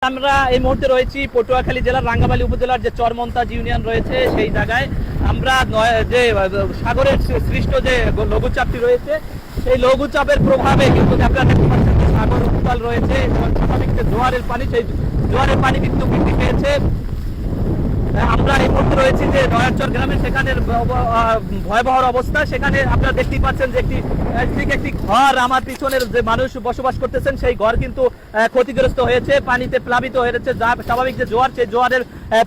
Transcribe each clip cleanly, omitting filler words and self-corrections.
আমরা এই মুহূর্তে রয়েছি পটুয়াখালী জেলার রাঙ্গামালী উপজেলার যে চরমন্তাজ ইউনিয়ন রয়েছে সেই জায়গায়। আমরা যে সাগরের সৃষ্ট যে লঘুচাপটি রয়েছে সেই লঘুচাপের প্রভাবে কিন্তু আপনারা দেখতে পাচ্ছেন যে সাগর উত্তাল রয়েছে এবং স্বাভাবিক যে জোয়ারের পানি সেই জোয়ারের পানি কিন্তু বৃদ্ধি পেয়েছে। আমরা এই মুহূর্তে রয়েছি যে নয়ারচর গ্রামে, সেখানে ভয়াবহ অবস্থা। সেখানে আপনারা দেখতেই পাচ্ছেন যে একটি ঘর আমার পিছনের যে মানুষ বসবাস করতেছেন সেই ঘর কিন্তু ক্ষতিগ্রস্ত হয়েছে, পানিতে প্লাবিত হয়েছে। স্বাভাবিক যে জোয়ার সেই জোয়ারের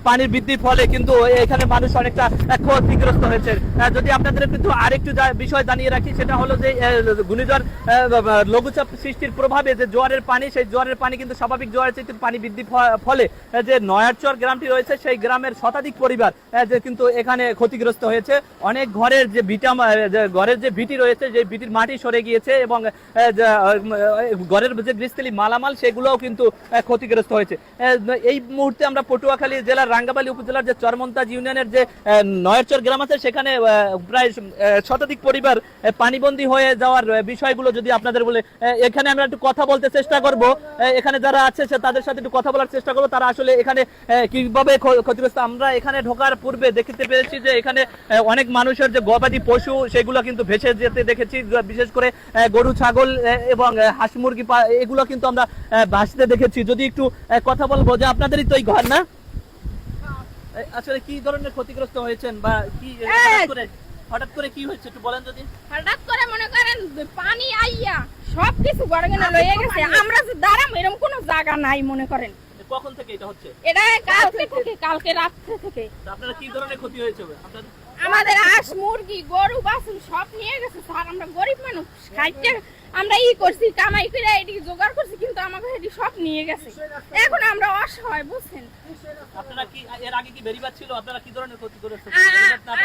পানির বৃদ্ধির ফলে কিন্তু এখানে মানুষ অনেকটা ক্ষতিগ্রস্ত হয়েছে। যদি আপনাদের কিন্তু আরেকটু বিষয় জানিয়ে রাখি, সেটা হলো যে ঘূর্ণিঝড় লঘুচাপ সৃষ্টির প্রভাবে যে জোয়ারের পানি, সেই জোয়ারের পানি কিন্তু স্বাভাবিক জোয়ারের চেয়ে পানি বৃদ্ধির ফলে যে নয়ারচর গ্রামটি রয়েছে সেই গ্রামের শতাধিক পরিবার যে কিন্তু এখানে ক্ষতিগ্রস্ত হয়েছে। অনেক ঘরের যে ঘরের যে ভিটি রয়েছে সেই ভিটির মাটি সরে গিয়েছে এবং ঘরের যে গৃহস্থলী মালামাল সেগুলোও কিন্তু ক্ষতিগ্রস্ত হয়েছে। এই মুহূর্তে আমরা পটুয়াখালী জেলার রাঙ্গামালী উপজেলার যে চরমন্তাজ ইউনিয়নের যে নয়ারচর গ্রাম আছে সেখানে প্রায় শতাধিক পরিবার পানিবন্দী হয়ে যাওয়ার বিষয়গুলো যদি আপনাদের বলে, এখানে আমরা একটু কথা বলতে চেষ্টা করব। এখানে যারা আছে তাদের সাথে একটু কথা বলার চেষ্টা করবো, তারা আসলে এখানে কিভাবে ক্ষতিগ্রস্ত। আমরা এখানে ঢোকার পূর্বে দেখতে পেরেছি যে এখানে অনেক মানুষের যে গবাদি পশু সেগুলো কিন্তু ভেসে যেতে দেখেছি, বিশেষ করে গরু ছাগল এবং হাঁস মুরগি এগুলো কিন্তু আমরা ভাসতে দেখেছি। যদি একটু কথা বলবো যে আপনাদেরই তো এই ঘর না, আসলে কি ধরনের ক্ষতিগ্রস্ত হয়েছেন বা কি হঠাৎ করে কি হয়েছে একটু বলেন। যদি হঠাৎ করে মনে করেন পানি আইয়া সবকিছু গড়গড়ে লয়ে গেছে, আমরা যে দাঁড়াম এরকম কোনো জায়গা নাই। মনে করেন কখন থেকে এটা হচ্ছে? এটা কালকে রাত থেকে। আপনারা কি ধরনের ক্ষতি হয়েছে? আমাদের হাঁস মুরগি গরু বাছুর সব নিয়ে গেছে স্যার। আমরা গরিব মানুষ, খাইতে আমরা করছি, কামাই করে এদিকে জোগাড় করছি, কিন্তু আমাকে এটি সব নিয়ে গেছে। এখন আমরা অসহায়, বুঝছেন। আপনারা কি এর আগে কি বেরিবাদ ছিল? আপনারা কি ধরনের ক্ষতি করেছেন?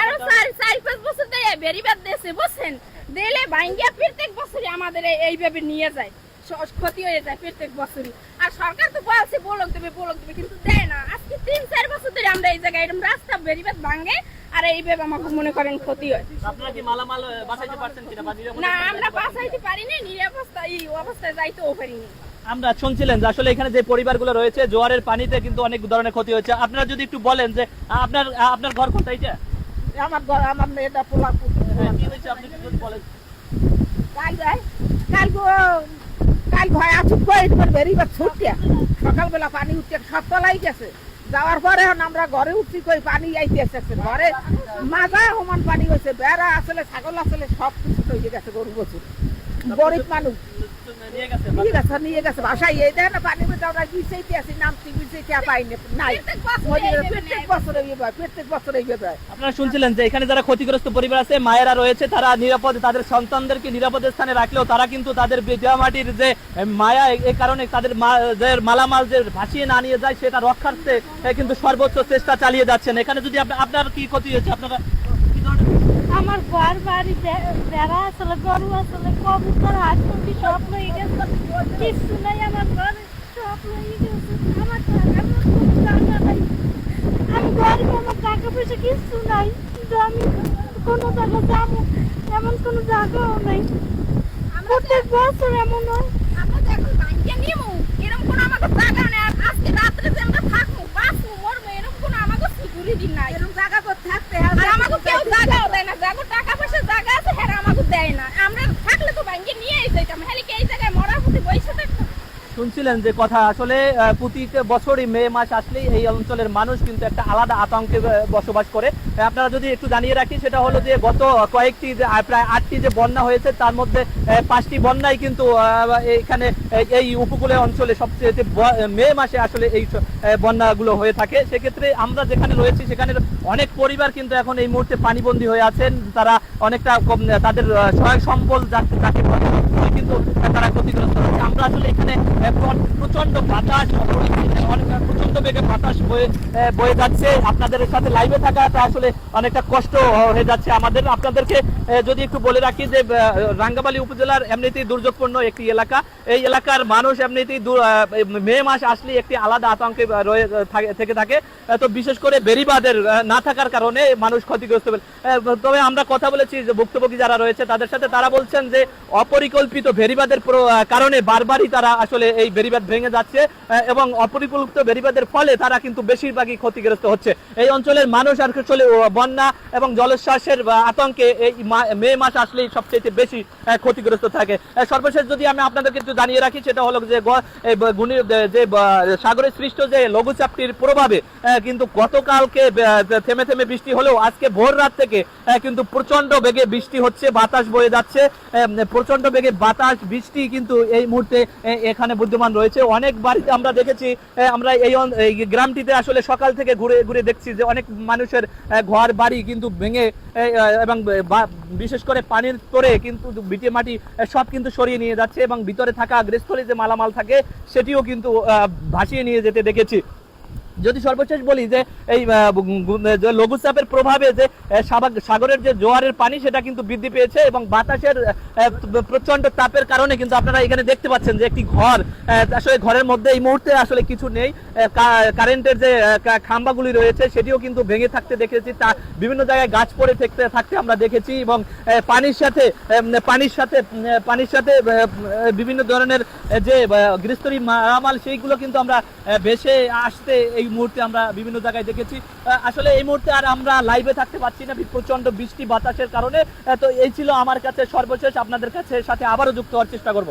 আরো 4-5 বছর ধরে বেরিবাদ দিয়েছে, বুঝছেন। দিলে ভাঙ্গিয়া প্রত্যেক বছরই আমাদের এইভাবে নিয়ে যায়, ক্ষতি হয়ে যায় প্রত্যেক বছরই। আর সরকার তো বলছে বলক দেবে কিন্তু দেয় না। আজকে 3-4 বছর ধরে আমরা এই জায়গায় এরকম রাস্তা বেরিবাদ ভাঙে আর এইভাবে আমাকে মনে করেন ক্ষতি হয়। আপনারা কি মালামাল বাঁচাইতে পারছেন কিনা? না, আমরা বাঁচাইতে পারিনি, এই অবস্থায় যাইতেও পারিনি। আমরা শুনছিলেন যে আসলে এখানে যে পরিবারগুলো রয়েছে জোয়ারের পানিতে কিন্তু অনেক ধরনের ক্ষতি হয়েছে। আপনারা যদি একটু বলেন যে আপনার ঘর কোথায়? এটা আমার ঘর, আমার মেয়েটা পোলা কি হয়েছে আপনি যদি বলেন। কাল ভয় আছুক করে বেরিবার ছুটিয়া সকালবেলা পানি উঠতে সব তলাই গেছে। যাওয়ার পরে এখন আমরা ঘরে উঠছি, কই পানি আইতে আসছে ঘরে, মাজা সমান পানি হয়েছে, বেড়া আসলে ছাগল আসলে সব কিছু হয়ে গেছে, গরু বছর গরিব মানুষ নিয়ে গেছে বাসায়। এই দেয় না পানি মধ্যে আমরা বিছাইতে আসি, নামছি বিছাইতে পাইনি নাই। প্রত্যেক বছর এই ব্যাপার। আপনারা শুনছিলেন যে এখানে যারা ক্ষতিগ্রস্ত পরিবার আছে, মায়েরা রয়েছে, তারা নিরাপদে তাদের সন্তানদেরকে নিরাপদ স্থানে রাখলেও তারা কিন্তু তাদের মাটির যে মায়া, এই কারণে তাদের মালামাল যে ভাসিয়ে না নিয়ে যায় সেটা রক্ষার্থে কিন্তু সর্বোচ্চ চেষ্টা চালিয়ে যাচ্ছেন। এখানে যদি আপনার কি ক্ষতি হয়েছে? আপনারা আমার ঘর বাড়ি বেড়া আসলে, গরু আসলে, কবুতর, হাঁস মুরগি সব লয়ে গেছে, কিছু নাই আমার ঘরে, সব লয়ে গেছে। আমার কোনো জায়গা নাই, আমি গরিব, আমার টাকা পয়সা কিছু নাই, কিন্তু আমি কোনো জায়গা যাবো এমন কোনো জায়গাও নাই। প্রত্যেক বছর এমন হয়। আমরা এখন ভাঙ্গিয়ে নিমু, এরকম কোনো আমাদের জায়গা নেই। আজকে রাত্রে যে আমরা থাকবো, বাঁচবো, মরবো, এরকম কোনো আমাদের সিকিউরিটি নাই। এরকম জায়গা তো থাকতে হবে, আর আমাকে কেউ জায়গাও দেয় না। জায়গা টাকা পয়সা জায়গা আছে, হ্যাঁ আমাকে দেয় না। আমরা থাকলে তো ভাঙ্গিয়ে নিয়েই যাইতাম, হ্যাঁ কি এই জায়গায় মরার প্রতি বসে থাকতাম। শুনছিলেন যে কথা, আসলে প্রতি বছরই মে মাস আসলেই এই অঞ্চলের মানুষ কিন্তু একটা আলাদা আতঙ্কে বসবাস করে। আপনারা যদি একটু জানিয়ে রাখি, সেটা হলো যে গত কয়েকটি প্রায় 8টি যে বন্যা হয়েছে তার মধ্যে 5টি বন্যায় কিন্তু এখানে এই উপকূলীয় অঞ্চলে সবচেয়ে মে মাসে আসলে এই বন্যাগুলো হয়ে থাকে। সেক্ষেত্রে আমরা যেখানে রয়েছি সেখানে অনেক পরিবার কিন্তু এখন এই মুহূর্তে পানিবন্দী হয়ে আছেন। তারা অনেকটা তাদের সহায়ক সম্বল যাকে কিন্তু তারা ক্ষতিগ্রস্ত হচ্ছে। আমরা আসলে এখানে প্রচন্ড বাতাস, প্রচন্ড বেগে বাতাস বয়ে যাচ্ছে। আপনাদের সাথে লাইভে থাকাটা আসলে অনেকটা কষ্ট হয়ে যাচ্ছে আমাদের। আপনাদেরকে যদি একটু বলে রাখি যে রাঙ্গামালী উপজেলার এমনিতেই দুর্যোগপূর্ণ একটি এলাকা, এই এলাকার মানুষ এমনিতেই মে মাস আসলে একটি আলাদা আতঙ্কে থেকে থাকে। তো বিশেষ করে বেরিবাদের না থাকার কারণে মানুষ ক্ষতিগ্রস্ত। তবে আমরা কথা বলেছি যে ভুক্তভোগী যারা রয়েছে তাদের সাথে, তারা বলছেন যে অপরিকল্পিত বেরিবাদের কারণে বারবারই তারা আসলে এই বেড়িবাঁধ ভেঙে যাচ্ছে এবং অপরিকল্পিত বেড়িবাঁধের ফলে তারা কিন্তু বেশিরভাগই ক্ষতিগ্রস্ত হচ্ছে। এই অঞ্চলের মানুষ আসলে বন্যা এবং জলোচ্ছ্বাসের আতঙ্কে এই মে মাস আসলেই সবচেয়ে বেশি ক্ষতিগ্রস্ত থাকে। সর্বশেষ যদি আমি আপনাদেরকে একটু জানিয়ে রাখি, সেটা হলো যে সাগরের সৃষ্ট যে লঘুচাপটির প্রভাবে কিন্তু গতকালকে থেমে থেমে বৃষ্টি হলেও আজকে ভোর রাত থেকে কিন্তু প্রচন্ড বেগে বৃষ্টি হচ্ছে, বাতাস বয়ে যাচ্ছে, প্রচন্ড বেগে বাতাস বৃষ্টি কিন্তু এই মুহূর্তে এখানে বিদ্যমান রয়েছে। অনেক বাড়িতে আমরা দেখেছি, আমরা এই গ্রামটিতে আসলে সকাল থেকে ঘুরে ঘুরে দেখছি যে অনেক মানুষের ঘর বাড়ি কিন্তু ভেঙে এবং বিশেষ করে পানির স্তরে কিন্তু ভিটে মাটি সব কিন্তু সরিয়ে নিয়ে যাচ্ছে এবং ভিতরে থাকা গৃহস্থলে যে মালামাল থাকে সেটিও কিন্তু ভাসিয়ে নিয়ে যেতে দেখেছি। যদি সর্বশেষ বলি যে এই লঘুচাপের প্রভাবে যে সাগরের যে জোয়ারের পানি সেটা কিন্তু বৃদ্ধি পেয়েছে এবং বাতাসের প্রচন্ড তাপের কারণে কিন্তু আপনারা এখানে দেখতে পাচ্ছেন যে একটি ঘর, আসলে ঘরের মধ্যে এই মুহূর্তে আসলে কিছু নেই, কারেন্টের যে খাম্বাগুলি রয়েছে সেটিও কিন্তু ভেঙে থাকতে দেখেছি, তা বিভিন্ন জায়গায় গাছ পড়ে থাকতে আমরা দেখেছি এবং পানির সাথে বিভিন্ন ধরনের যে গৃহস্থলী মালামাল সেইগুলো কিন্তু আমরা ভেসে আসতে এই মুহূর্তে আমরা বিভিন্ন জায়গায় দেখেছি। আসলে এই মুহূর্তে আর আমরা লাইভে থাকতে পারছি না প্রচন্ড বৃষ্টি বাতাসের কারণে। তো এই ছিল আমার কাছে সর্বশেষ, আপনাদের কাছে সাথে আবারও যুক্ত হওয়ার চেষ্টা করব।